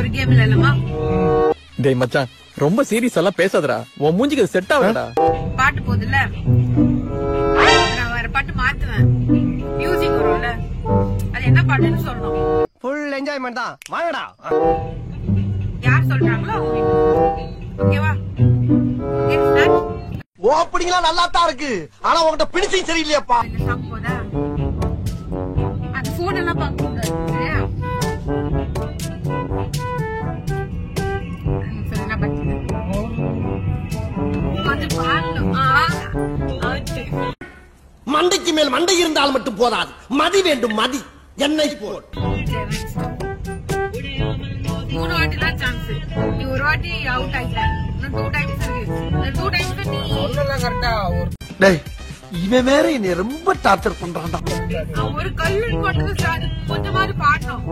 ஒரு கேம் இல்லமா? டேய் மச்சான், ரொம்ப சீரியஸ் எல்லாம் பேசாதடா. உன் மூஞ்சிக்கு செட் ஆகலடா. பாட்டு போகுதுல்ல, நான் வேற பாட்டு மாத்துவேன். மியூசிக் வரும்ல, அது என்ன பாட்டுன்னு சொல்லணும். ஃபுல் என்ஜாய்மெண்ட் தான், வாங்கடா. யார் சொல்றாங்களோ ஓகேவா? ஓப்பனிங்லாம் நல்லா தான் இருக்கு, ஆனா உன்கிட்ட பினிஷிங் சரியில்லையாப்பா. இந்த சாங் போதா, அந்த போன் எல்லாம் பார்க்க கூடாது. மண்டைக்கு மேல் மண்டை இருந்தால் மட்டும் போதாது, மதி வேண்டும், மதி. என்னை போல் 3 வாட்டி தான் சான்ஸ். நீ ஒரு வாட்டி அவுட் ஆயிட்ட, 2 டைம்ஸ் இருக்கு. 2 டைம்ஸ் நீ சொல்லலாம் கரெக்ட்டா. டேய், இவன் வேற என்னை ரொம்ப டார்ச்சர் பண்றான்டா. ஒரு கல்லு போட்டு சார் கொஞ்சமாவது பாடணும்.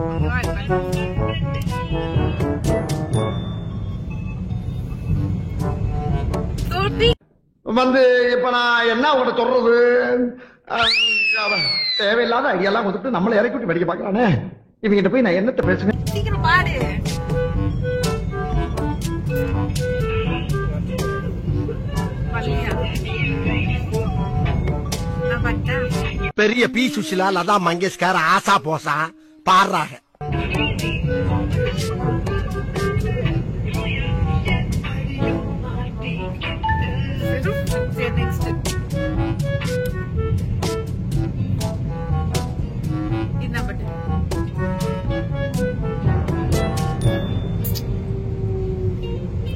வந்து இப்ப நான் என்ன உங்கள்கிட்ட சொல்றது, தேவையில்லாத ஐடியெல்லாம் கொடுத்துட்டு நம்மளை இறக்கி விட்டு படிக்க பாக்குறானே. இவங்கிட்ட போய் நான் என்னத்த பேசுவேன்? சீக்கிரம் பாடு. பெரிய பி சுஷிலா, லதா மங்கேஷ்கர், ஆசா போசா பாடுறாங்க.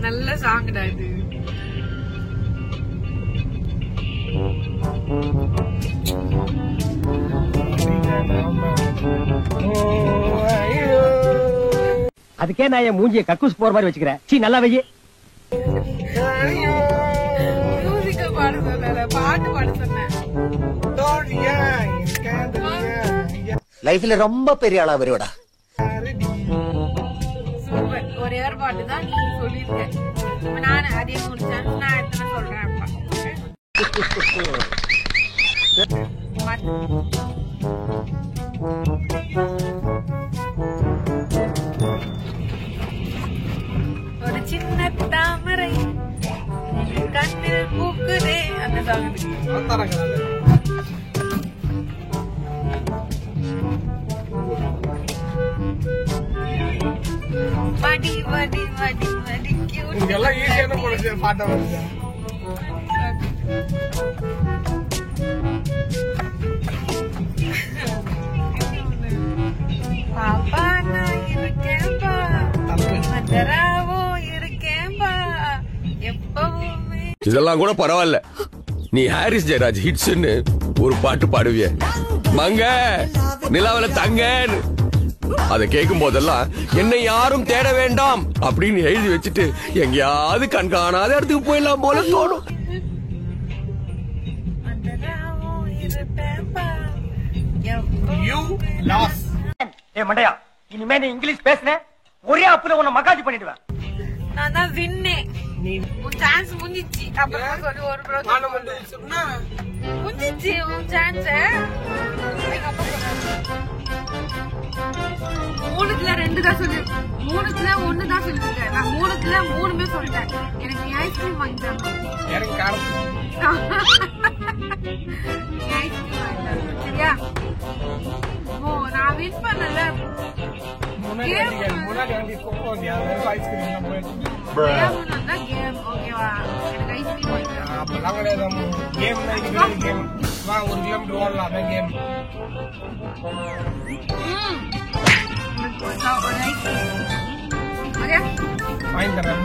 நல்ல சாங்டா இது. அதுக்கே நான் என் மூஞ்சிய கக்கூஸ் போற மாதிரி வச்சுக்கிறேன். சீ, நல்லா வையே. லைஃப்ல ரொம்ப பெரிய ஆளா வருவடா. ஒரே ஒரு பாட்டு தான் நீ சொல்லிருக்க. நான் அதே முடிச்சேன். நான் எத்தனை சொல்றேன் ஒரு சின்ன தாமரை கண்ணில் பூக்குதே. அந்த சாங் வடி வடி வடி வடி இதெல்லாம் ஈஸியான போடுச்சு பாட்ட வருது. பாப்பா நான் இருக்கேன்பா, மதராவோ இருக்கேன்பா எப்பவுமே. இதெல்லாம் கூட பரவாயில்ல. நீ ஹாரிஸ் ஜெயராஜ் ஹிட்ஸ்ன்னு ஒரு பாட்டு பாடுவிய, மங்க நிலாவில தங்கன்னு. அதை கேட்கும் போதெல்லாம் என்னை யாரும் தேட வேண்டாம் அப்படின்னு எழுதி வச்சுட்டு எங்கேயாவது கண்காணாத இடத்துக்கு போயிடலாம் போல தோணும். மண்டையா, இனிமே நீ இங்கிலீஷ் பேசுன ஒரே அப்புல உன்னை மகாஜி பண்ணிடுவேன். நான் தான் வின்னே. உன் சான்ஸ் முடிஞ்சிச்சு. அப்புறம் சொல்லி ஒரு முடிஞ்சிச்சு உன் சான்ஸ். மூணுத்துல 2 தான் சொல்லி, 3த்துல 1 தான் சொல்லிருக்கேன். நான் 3த்துல 3மே சொல்லிட்டேன். எனக்கு நீ ஐஸ்கிரீம் வாங்கி தரணும். ஐஸ்கிரீம் வாங்கி தரணும், சரியா? ஓ, நான் வின் பண்ணல. முன்னாடி வந்து ஐஸ்கிரீம் தான் போயிட்டு கேம் ஓகேவா? எனக்கு ஐஸ்கிரீம் வாங்கி தரணும். அப்பெல்லாம் கிடையாது. கேம் கேம் வா, 1 கிலோமீட்டர் ஓடலாம். அதான் கேம். ஒரு ஐஸ்கிரீம் ஓகே வாங்கி தரேன்.